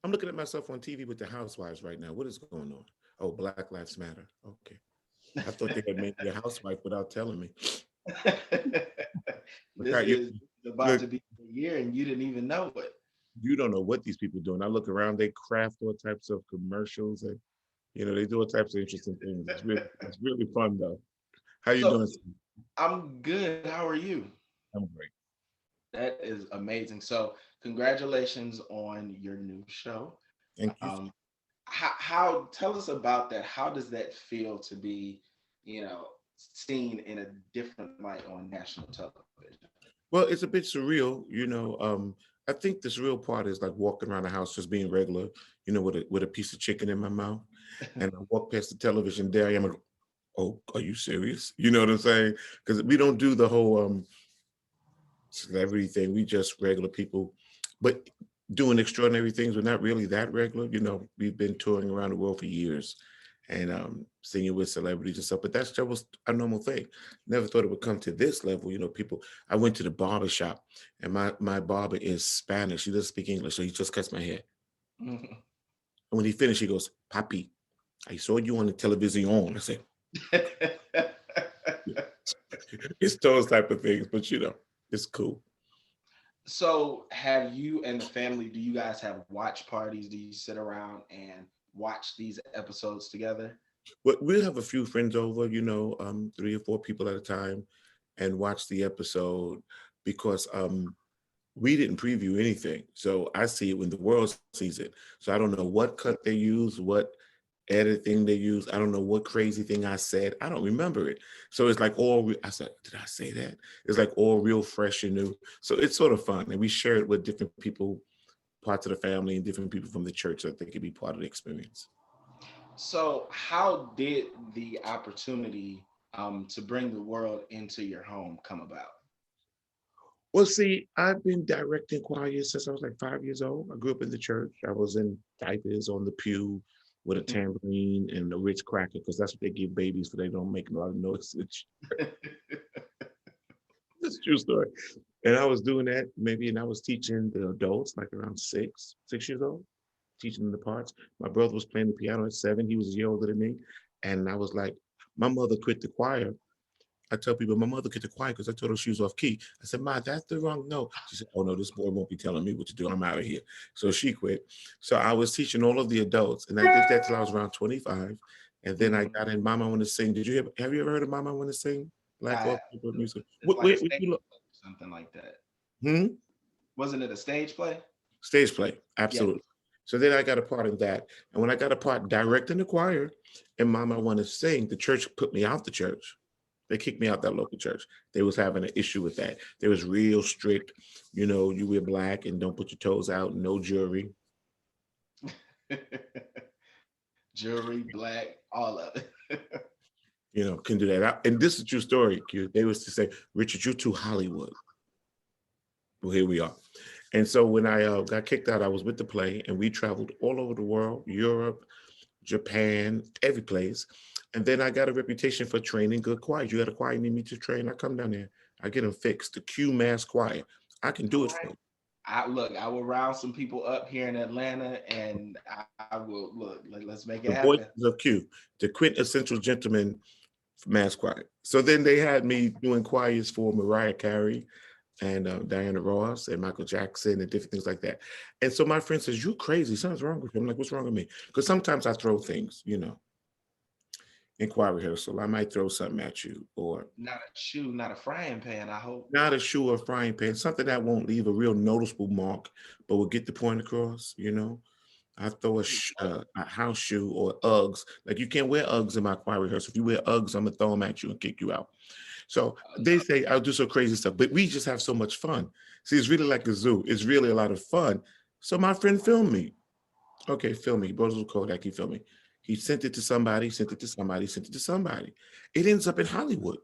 I'm looking at myself on TV with the housewives right now. What is going on? Oh, Black Lives Matter. Okay. I thought they had made me a housewife without telling me. Look This how you is about look. to be a year and you didn't even know it. You don't know what these people doing. I look around. They craft all types of commercials, and they do all types of interesting things. It's really fun though. How you So doing, Steve? I'm good. How are you? I'm great. That is amazing. So congratulations on your new show. Thank you. How tell us about that? How does that feel to be, you know, seen in a different light on national television? Well, it's a bit surreal. I think this real part is like walking around the house just being regular, with a piece of chicken in my mouth. And I walk past the television there. I am like, oh, are you serious? You know what I'm saying? Because we don't do the whole celebrity thing. We just regular people, but doing extraordinary things. We're not really that regular. We've been touring around the world for years and singing with celebrities and stuff. But that was a normal thing. Never thought it would come to this level. People. I went to the barber shop, and my barber is Spanish. He doesn't speak English, so he just cuts my hair. Mhm. And when he finished, he goes, "Papi, I saw you on the television." I said, "It's those type of things," but it's cool. So, have you and the family, do you guys have watch parties? Do you sit around and watch these episodes together? But we'll have a few friends over, 3 or 4 people at a time, and watch the episode because we didn't preview anything. So I see it when the world sees it. So I don't know what cut they use, what editing they use. I don't know what crazy thing I said. I don't remember it. So it's like I said, did I say that? It's like all real fresh and new. So it's sort of fun. And we share it with different people, parts of the family and different people from the church that they could be part of the experience. So, how did the opportunity to bring the world into your home come about? Well, see, I've been directing choirs since I was like 5 years old. I grew up in the church. I was in diapers on the pew with a tambourine and a Ritz cracker because that's what they give babies so they don't make a lot of noise. It's a true story. And I was doing that maybe, and I was teaching the adults like around 6 years old, teaching them the parts. My brother was playing the piano at 7. He was a year older than me. And I was like, my mother quit the choir. I tell people my mother quit the choir because I told her she was off key. I said, Ma, that's the wrong note. She said, oh no, this boy won't be telling me what to do. I'm out of here. So she quit. So I was teaching all of the adults, and I did that till I was around 25. And then I Mhm. got in Mama I Want to Sing. Did you have you ever heard of Mama I Want to Sing? I Black have. Oak People music. It's like a What stage you look? play or something like that. Hmm? Wasn't it a stage play? Stage play, Yeah. absolutely. So then I got a part in that. And when I got a part directing the choir and Mama I Want to Sing, the church put me out the church. They kicked me out that local church. They was having an issue with that. They was real strict. You wear black and don't put your toes out. No jewelry. Jewelry, black, all of it. Can do that. And this is a true story. Q. They was to say, Richard, you're too Hollywood. Well, here we are. And so when I got kicked out, I was with the play, and we traveled all over the world, Europe, Japan, every place. And then I got a reputation for training good choirs. You got a choir you need me to train? I come down there. I get them fixed. The Q Mass Choir. I can do All it for right. you. I will round some people up here in Atlanta, and I will look. Let's make it The happen. Voices of Q, the Quintessential Gentleman Mass Choir. So then they had me doing choirs for Mariah Carey and Diana Ross and Michael Jackson and different things like that. And so my friend says, "You crazy? Something's wrong with you." I'm like, "What's wrong with me?" Because sometimes I throw things, in choir rehearsal. I might throw something at you, or Not a shoe, not a frying pan. I hope. not a shoe or frying pan, something that won't leave a real noticeable mark, but will get the point across. I throw a house shoe or Uggs. Like you can't wear Uggs in my choir rehearsal. If you wear Uggs, I'm gonna throw them at you and kick you out. So they say I'll do some crazy stuff, but we just have so much fun. See, it's really like a zoo. It's really a lot of fun. So my friend filmed me. Okay, film me. He brought his little Kodak. He filmed me. He sent it to somebody, sent it to somebody, sent it to somebody. It ends up in Hollywood.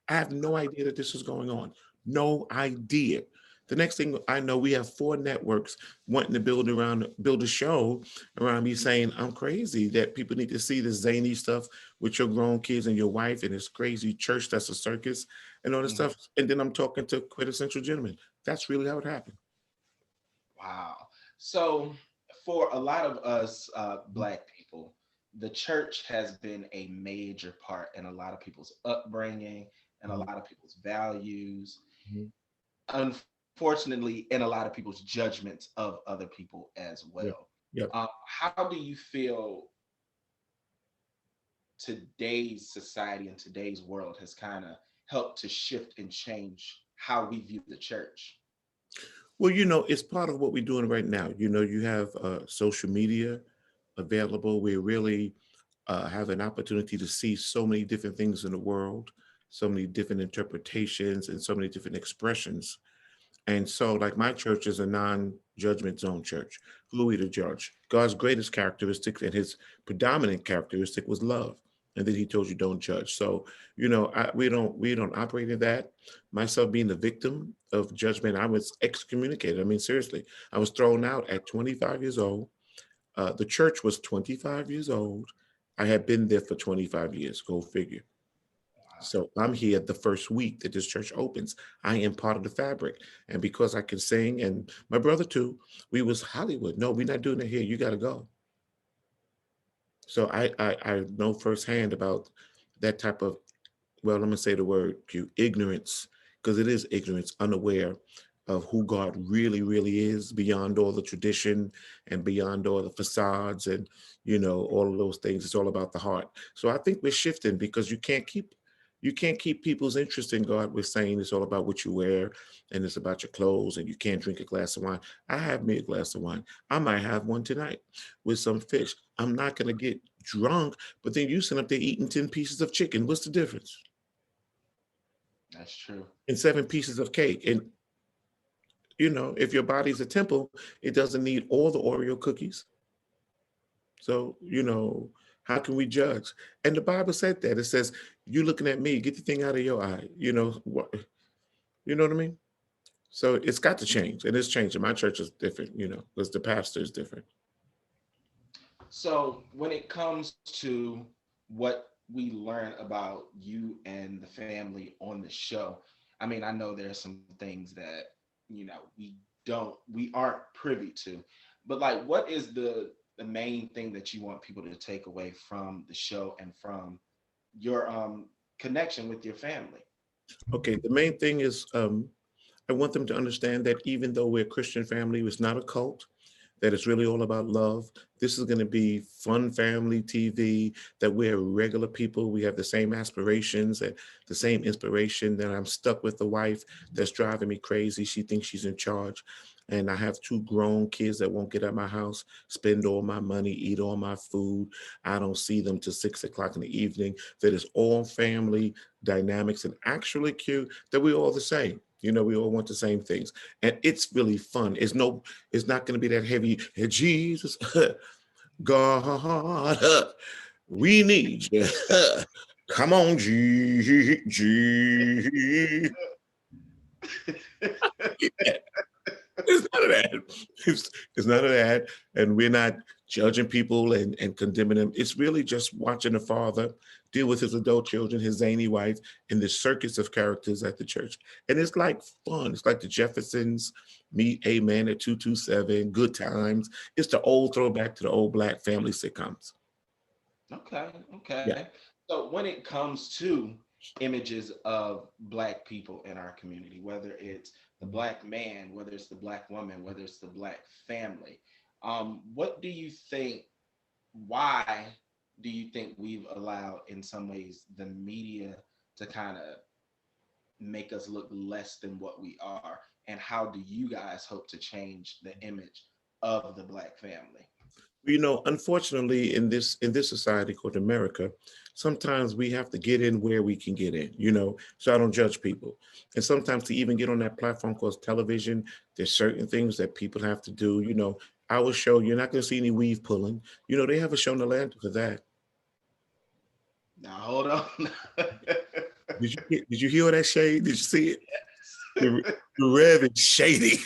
I have no idea that this is going on. No idea. The next thing I know, we have 4 networks wanting to build a show around me saying I'm crazy, that people need to see this zany stuff with your grown kids and your wife and this crazy church that's a circus and all this Mhm. stuff. And then I'm talking to quintessential gentlemen. That's really how it happened. Wow. So for a lot of us Black people, the church has been a major part in a lot of people's upbringing and a Mhm, lot of people's values. mhm. Unfortunately, in a lot of people's judgments of other people as well. Yeah. Yep. How do you feel today's society and today's world has kind of helped to shift and change how we view the church? Well, it's part of what we're doing right now. You have social media available. We really have an opportunity to see so many different things in the world, so many different interpretations, and so many different expressions. And so, like my church is a non-judgment zone church. Who are we to judge? God's greatest characteristic and his predominant characteristic was love. And then he told you don't judge. So, we don't operate in that. Myself being the victim of judgment, I was excommunicated. I mean, seriously, I was thrown out at 25 years old. The church was 25 years old. I had been there for 25 years. Go figure. So I'm here the first week that this church opens. I am part of the fabric. And because I can sing, and my brother too, we was Hollywood. No, we're not doing it here. You got to go. So I know firsthand about that type of, well, I'm gonna say the word Q, ignorance, because it is ignorance, unaware of who God really, really is beyond all the tradition and beyond all the facades and all of those things. It's all about the heart. So I think we're shifting because you can't keep people's interest in God. We're saying it's all about what you wear and it's about your clothes and you can't drink a glass of wine. I have me a glass of wine. I might have one tonight with some fish. I'm not gonna get drunk, but then you sit up there eating 10 pieces of chicken. What's the difference? That's true. And 7 pieces of cake. And if your body's a temple, it doesn't need all the Oreo cookies. So, how can we judge? And the Bible said that. It says, you looking at me, get the thing out of your eye. You know what I mean? So it's got to change. And it's changing. My church is different, because the pastor is different. So when it comes to what we learn about you and the family on the show, I mean, I know there's some things that, we aren't privy to, but like, what is the main thing that you want people to take away from the show and from your connection with your family? Okay, the main thing is I want them to understand that even though we're a Christian family, it's not a cult, that it's really all about love. This is going to be fun family TV, that we're regular people. We have the same aspirations and the same inspiration. That I'm stuck with a wife that's driving me crazy. She thinks she's in charge. And I have two grown kids that won't get out of my house, spend all my money, eat all my food. I don't see them till 6 o'clock in the evening. That is all family dynamics and actually cute, that we're all the same. We all want the same things. And it's really fun. It's not going to be that heavy. "Hey, Jesus, God, we need you. Come on, G. It's none of that. It's none of that. And we're not judging people and condemning them. It's really just watching the father deal with his adult children, his zany wife, and the circus of characters at the church. And it's like fun. It's like the Jeffersons meet Amen at 227, Good Times. It's the old throwback to the old Black family sitcoms. Okay, Yeah. okay. So when it comes to images of Black people in our community, whether it's the Black man, whether it's the Black woman, whether it's the Black family, what do you think? Why do you think we've allowed, in some ways, the media to kind of make us look less than what we are? And how do you guys hope to change the image of the Black family? Unfortunately, in this society called America, sometimes we have to get in where we can get in. So I don't judge people. And sometimes to even get on that platform called television, there's certain things that people have to do. Our show, you're not going to see any weave pulling. They have a show in Atlanta for that. Now, hold on. Did you hear all that shade? Did you see it? The Rev is shady.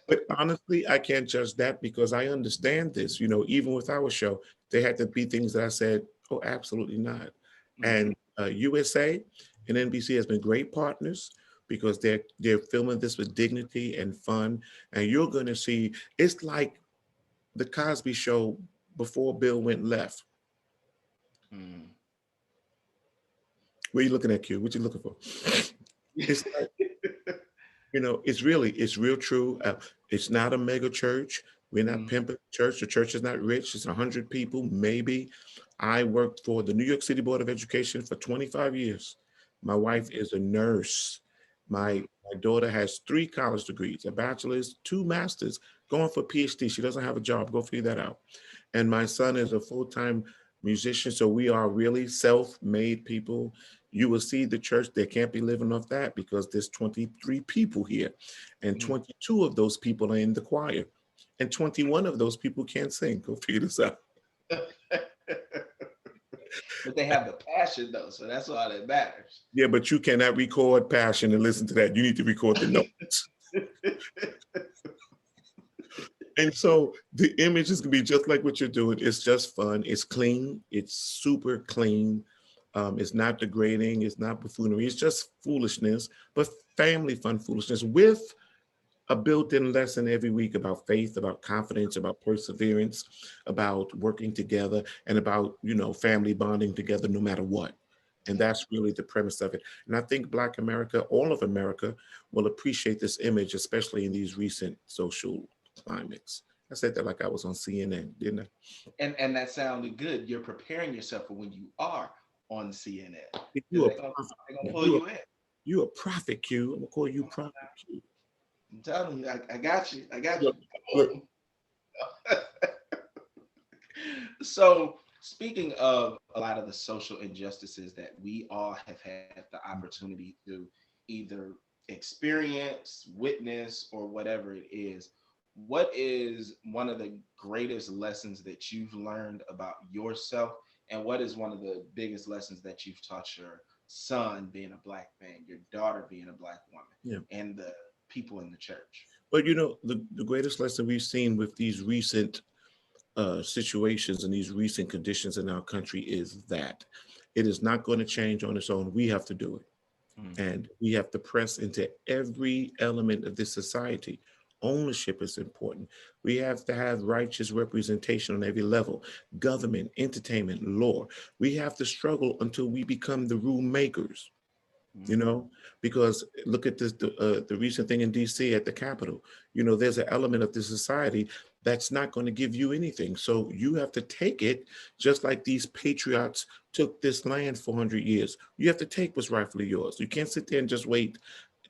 But honestly, I can't judge that because I understand this. Even with our show, there had to be things that I said, oh, absolutely not. Mhm. And USA and NBC has been great partners because they're filming this with dignity and fun. And you're going to see it's like the Cosby Show before Bill went left. Mm. What are you looking at, Q? What you looking for? It's like, it's real true. It's not a mega church. We're not Mm, pimping church. The church is not rich. It's 100 people, maybe. I worked for the New York City Board of Education for 25 years. My wife is a nurse. My mm, my daughter has 3 college degrees, a bachelor's, 2 masters, going for PhD. She doesn't have a job. Go figure that out. And my son is a full-time musician. So we are really self-made people. You will see the church, they can't be living off that because there's 23 people here. And mm. 22 of those people are in the choir. And 21 of those people can't sing. Go figure this out. But they have the passion though, so that's all that matters. Yeah, but you cannot record passion and listen to that. You need to record the notes. And so the image is gonna be just like what you're doing. It's just fun. It's clean. It's super clean. It's not degrading. It's not buffoonery. It's just foolishness, but family fun foolishness with a built-in lesson every week about faith, about confidence, about perseverance, about working together, and about family bonding together no matter what. And Yeah. that's really the premise of it. And I think Black America, all of America, will appreciate this image, especially in these recent social climates. I said that like I was on CNN, didn't I? And that sounded good. You're preparing yourself for when you are on CNN because You a prophet. they're gonna Now, pull you in. you a prophet, Q. I'm gonna call you Come on prophet now. Q. I'm telling you, I got you. I got you. Look, look, Boom. So, speaking of a lot of the social injustices that we all have had the opportunity to either experience, witness, or whatever it is, what is one of the greatest lessons that you've learned about yourself? And what is one of the biggest lessons that you've taught your son being a black man, your daughter being a black woman, yeah. and the people in the church? But the greatest lesson we've seen with these recent situations and these recent conditions in our country is that it is not going to change on its own. We have to do it. Mm, And we have to press into every element of this society. Ownership is important. We have to have righteous representation on every level: government, entertainment, law. We have to struggle until we become the rule makers. you mm, know, because look at this, the recent thing in DC at the Capitol. There's an element of the society that's not going to give you anything. So you have to take it, just like these patriots took this land for 100 years. You have to take what's rightfully yours. You can't sit there and just wait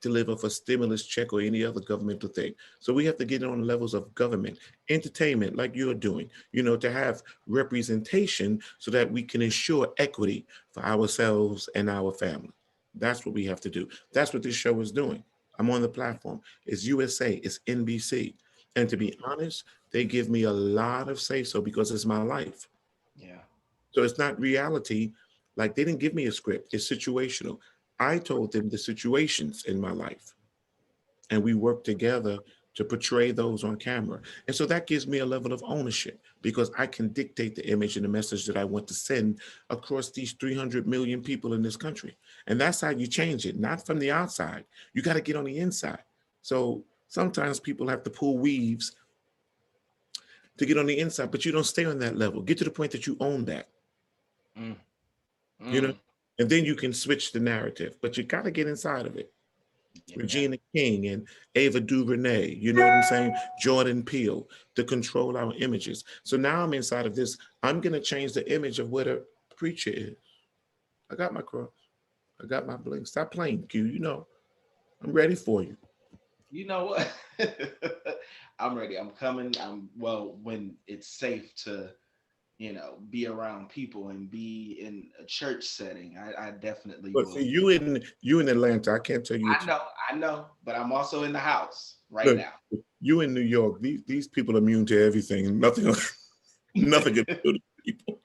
to live off a stimulus check or any other governmental thing. So we have to get on levels of government, entertainment, like you're doing, to have representation so that we can ensure equity for ourselves and our family. That's what we have to do. That's what this show is doing. I'm on the platform. It's USA, it's NBC. And to mm. be honest, they give me a lot of say so because it's my life. Yeah. So it's not reality. Like, they didn't give me a script, it's situational. I told them the situations in my life, and we work together to portray those on camera. And so that gives me a level of ownership because I can dictate the image and the message that I want to send across these 300 million people in this country. And that's how you change it, not from the outside. You got to get on the inside. So sometimes people have to pull weaves to get on the inside, but you don't stay on that level. Get to the point that you own that, Mm, you know, mm. and then you can switch the narrative, but you got to get inside of it. Yeah. Regina King and Ava DuVernay, you know what I'm saying? Jordan Peele, to control our images. So now I'm inside of this. I'm going to change the image of what a preacher is. I got my cross. I got my bling. Stop playing, Q. I'm ready for you. You know what? I'm ready. I'm coming. Well, when it's safe to, be around people and be in a church setting. I definitely But see, will. you in Atlanta, I can't tell you what I you know, I know, but I'm also in the house right look. now. You in New York, these people are immune to everything. Nothing, nothing can do to people.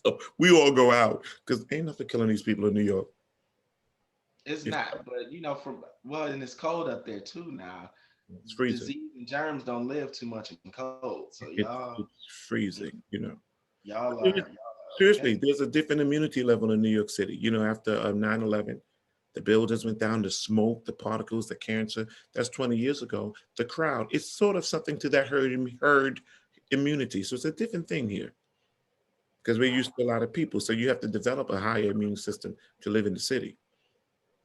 So we all go out because ain't nothing killing these people in New York. It's It's, not, but from well, and it's cold up there too now. it's freezing. Disease and germs don't live too much in cold, so It's freezing. y'all are Seriously, okay. there's a different immunity level in New York City. After 9/11, the buildings went down, the smoke, the particles, the cancer. That's 20 years ago. The crowd, it's sort of something to that herd immunity. So it's a different thing here because we're used to a lot of people. So you have to develop a higher immune system to live in the city.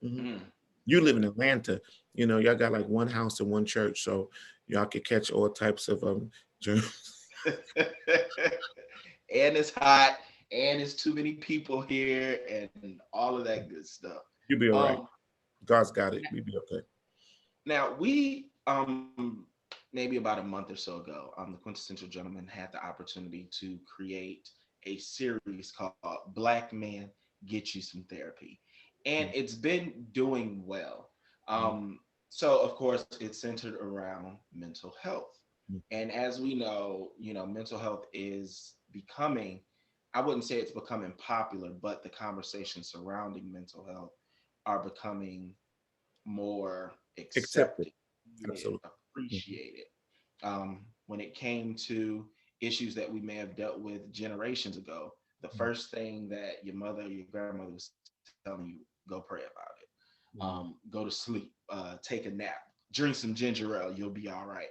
Mhm. Mm. You live in Atlanta, y'all got like one house and one church, so y'all could catch all types of germs. And it's hot, and it's too many people here, and all of that good stuff. You'll be all right. Um, God's got it. We'll be okay. Now we maybe about a month or so ago, the Quintessential Gentleman had the opportunity to create a series called Black Men Get You Some Therapy. And Mm, it's been doing well. mm, So of course it's centered around mental health. mm. And as we know, mental health is becoming, I wouldn't say it's becoming popular, but the conversations surrounding mental health are becoming more Accept it. accepted, needed, Absolutely. Mhm. appreciated. When it came to issues that we may have dealt with generations ago, the Mm, first thing that your mother or your grandmother was telling you, go pray about it. mm, Go to sleep, take a nap, drink some ginger ale, you'll be all right.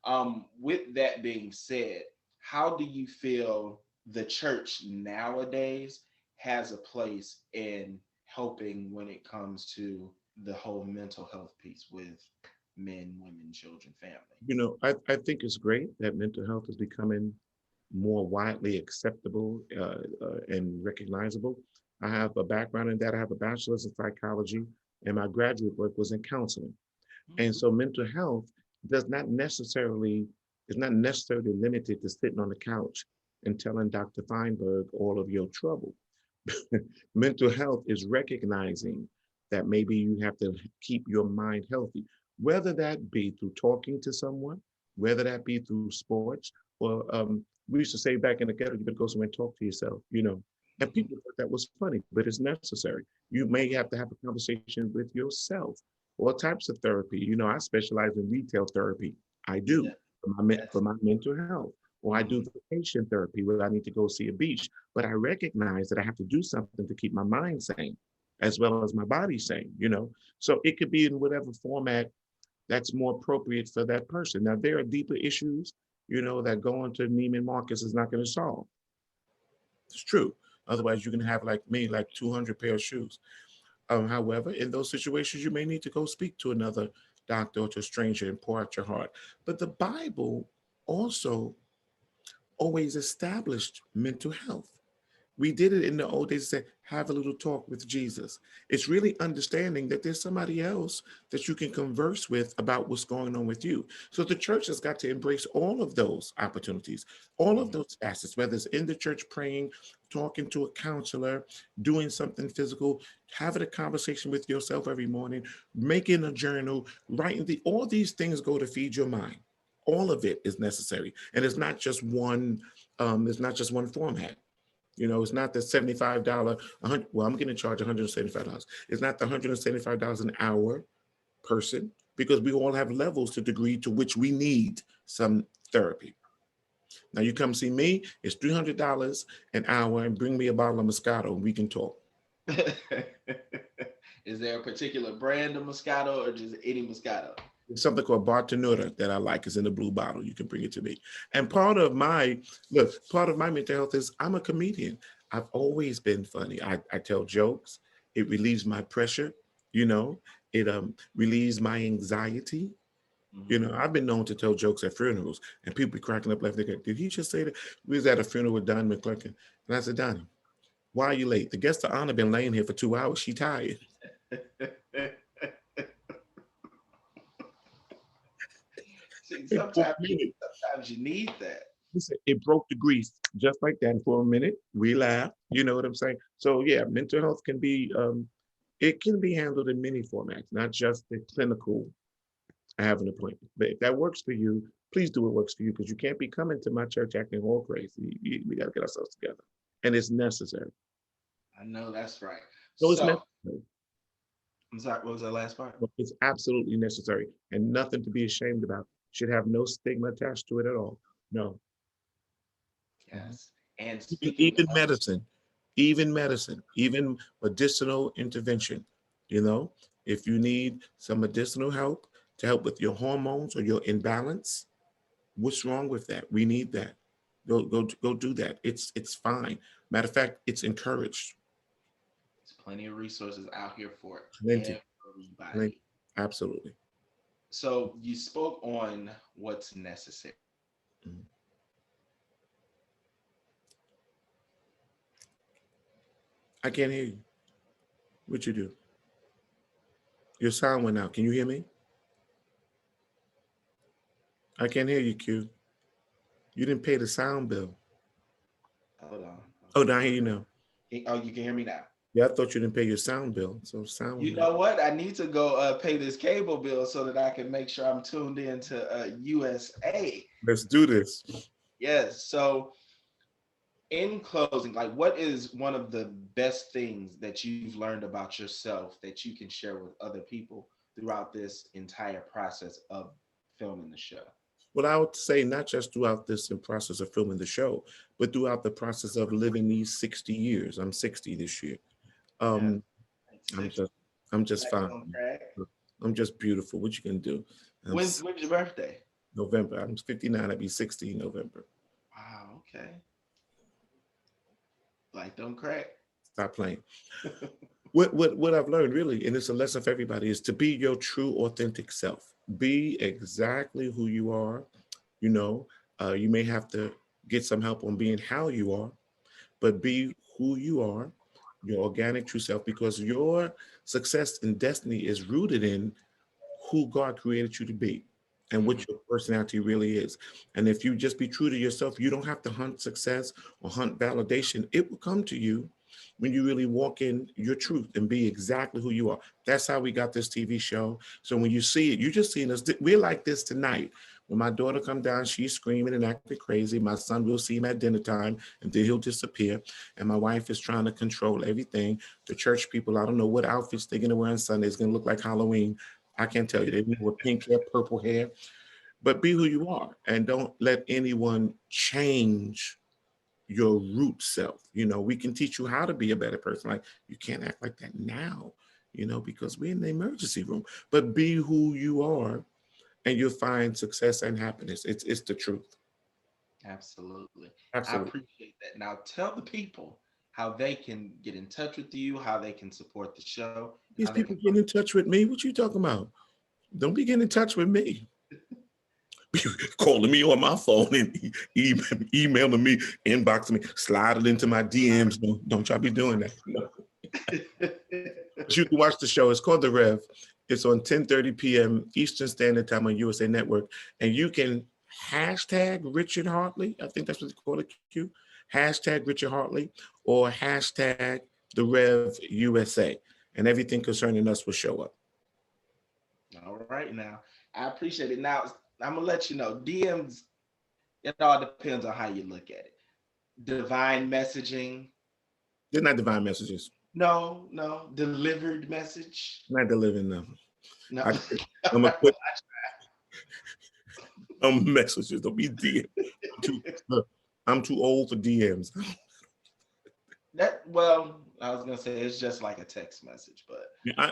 mhm. With that being said, how do you feel the church nowadays has a place in helping when it comes to the whole mental health piece with men, women, children, family? I think it's great that mental health is becoming more widely acceptable and recognizable. I have a background in that. I have a bachelor's in psychology, and my graduate work was in counseling. And so mental health does not necessarily is not necessarily limited to sitting on the couch and telling Dr. Feinberg all of your trouble. Mental health is recognizing that maybe you have to keep your mind healthy, whether that be through talking to someone, whether that be through sports, or we used to say back in the ghetto, you better go somewhere and talk to yourself. And Mhm. people thought that was funny, but it's necessary. You may have to have a conversation with yourself. All types of therapy. I specialize in retail therapy. I do Yeah, for that's my mental health. Or I do mhm. vacation therapy where I need to go see a beach. But I recognize that I have to do something to keep my mind sane as well as my body sane. So it could be in whatever format that's more appropriate for that person. Now, there are deeper issues, that going to Neiman Marcus is not going to solve. It's true. Otherwise, you can have like me, like 200 pair of shoes. However, in those situations, you may need to go speak to another doctor or to a stranger and pour out your heart. But the Bible also always established mental health. We did it in the old days, say, have a little talk with Jesus. It's really understanding that there's somebody else that you can converse with about what's going on with you. So the church has got to embrace all of those opportunities, all of Mhm. those facets, whether it's in the church praying, talking to a counselor, doing something physical, having a conversation with yourself every morning, making a journal, writing all these things go to feed your mind. All of it is necessary. And it's not just one format. It's not the $75, 100, well, I'm getting charged $175. It's not the $175 an hour person because we all have levels to degree to which we need some therapy. Now you come see me, it's $300 an hour and bring me a bottle of Moscato and we can talk. Is there a particular brand of Moscato or just any Moscato? It's something called Bartenura that I like. It's in a blue bottle. You can bring it to me. And part of my mental health is I'm a comedian. I've always been funny. I tell jokes. It relieves my pressure. You know, it relieves my anxiety. Mhm. I've been known to tell jokes at funerals, and people be cracking up laughing. They go, did he just say that? We was at a funeral with Don McClurkin, and I said, Donnie, why are you late? The guest of honor been laying here for 2 hours. She tired. See, For a minute. sometimes you need that. Listen, it broke the grease just like that for a minute. We laughed. You know what I'm saying? So yeah, mental health can be it can be handled in many formats, not just the clinical. I have an appointment, but if that works for you, please do what works for you because you can't be coming to my church acting all crazy. We got to get ourselves together, and it's necessary. I know that's right. So it's So, necessary. I'm sorry, what was that last part? It's absolutely necessary, and nothing to be ashamed about. Should have no stigma attached to it at all. No. Mhm. Yes. And even speaking even of, medicine, even medicine, even medicinal intervention. You know, if you need some medicinal help to help with your hormones or your imbalance, What's wrong with that? We need that. Go do that. It's fine. Matter of fact, it's encouraged. There's plenty of resources out here for Plenty. Plenty. everybody. Absolutely. So you spoke on what's necessary. Mhm. I can't hear you. What you do? Your sound went out. Can you hear me? I can't hear you, Q. You didn't pay the sound bill. Hold on. Oh, now I hear you now. Oh, you can hear me now. Yeah, I thought you didn't pay your sound bill. So sound You went out. know what? I need to go pay this cable bill so that I can make sure I'm tuned in to USA. Let's do this. Yes. So, in closing, like, what is one of the best things that you've learned about yourself that you can share with other people throughout this entire process of filming the show? Well, I would say not just throughout this process of filming the show, but throughout the process of living these 60 years. I'm 60 this year. Yeah. Um, I'm Six. just I'm just Black fine. on crack. I'm just beautiful. What you can do? I'm When's your birthday? November. I'm 59. I'll be 60 in November. Wow. Okay. Black don't crack. Stop playing. What I've learned really, and it's a lesson for everybody, is to be your true authentic self. Be exactly who you are. You know, you may have to get some help on being how you are, but be who you are, your organic true self, because your success and destiny is rooted in who God created you to be and Mhm. what your personality really is. And if you just be true to yourself, you don't have to hunt success or hunt validation. It will come to you when you really walk in your truth and be exactly who you are. That's how we got this TV show. So when you see it, you just seen us. We're like this tonight. When my daughter come down, she's screaming and acting crazy. My son will see him at dinner time, and then he'll disappear. And my wife is trying to control everything. The church people, I don't know what outfits they're gonna wear on Sunday. It's gonna look like Halloween. I can't tell you. They with pink hair, purple hair, but be who you are and don't let anyone change your root self. You know, we can teach you how to be a better person. Like you can't act like that now, because we're in the emergency room. But be who you are and you'll find success and happiness. It's the truth. Absolutely. I Absolutely. appreciate that. Now tell the people how they can get in touch with you, how they can support the show, and These how they people can getting in touch with me. What you talking about? Don't be getting in touch with me. Calling me on my phone and emailing me, inboxing me, slide it into my DMs. Don't y'all be doing that. No. But you can watch the show. It's called The Rev. It's on 10:30 p.m. Eastern Standard Time on USA Network. And you can hashtag Richard Hartley. I think that's what they call it, Q. Hashtag Richard Hartley or hashtag The Rev USA. And everything concerning us will show up. All right now. I appreciate it. Now I'm gonna let you know DMs, it all depends on how you look at it. Divine messaging, They're not divine messages. no, no. Delivered message, I'm not delivering them. no. I, I'm gonna put messages. Don't be DM. I'm too, I'm too old for DMs. That well, I was gonna say it's just like a text message, but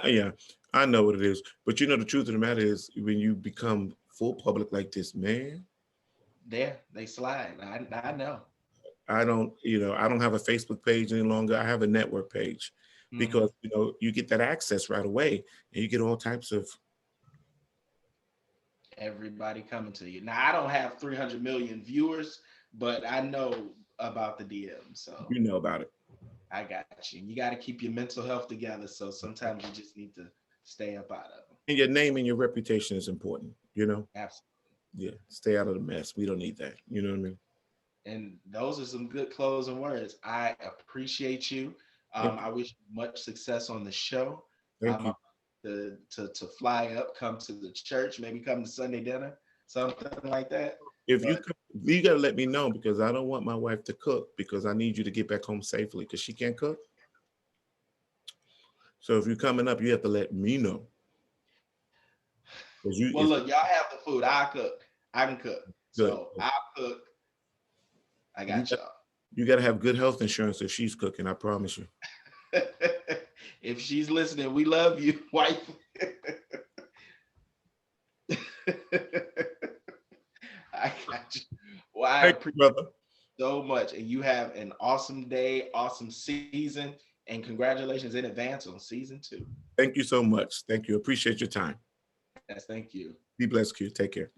Yeah, I know what it is. But the truth of the matter is, when you become full public like this, man, there they slide. I know. I don't have a Facebook page any longer. I have a network page Mhm. because you get that access right away, and you get all types of. Everybody coming to you. Now I don't have 300 million viewers, but I know about the DM, so You know about it, I got you. You got to keep your mental health together. So sometimes you just need to stay up out of them. and your name and your reputation is important. Absolutely. Yeah, stay out of the mess. We don't need that. You know what I mean? And those are some good closing words. I appreciate you. Thank I wish you much success on the show. thank you. To fly up, come to the church, maybe come to Sunday dinner, something like that. If But you got to let me know because I don't want my wife to cook because I need you to get back home safely because she can't cook. So if you're coming up, you have to let me know because well, look, y'all have the food. I cook. I can cook. good. So I'll cook. I You got got, y'all. you got to have good health insurance if she's cooking. I promise you. If she's listening, we love you, wife. I got you. Well, I Thank you, appreciate brother. it so much, and you have an awesome day, awesome season, and congratulations in advance on season two. Thank you so much. Thank you. Appreciate your time. Yes, thank you. Be blessed, Q. Take care.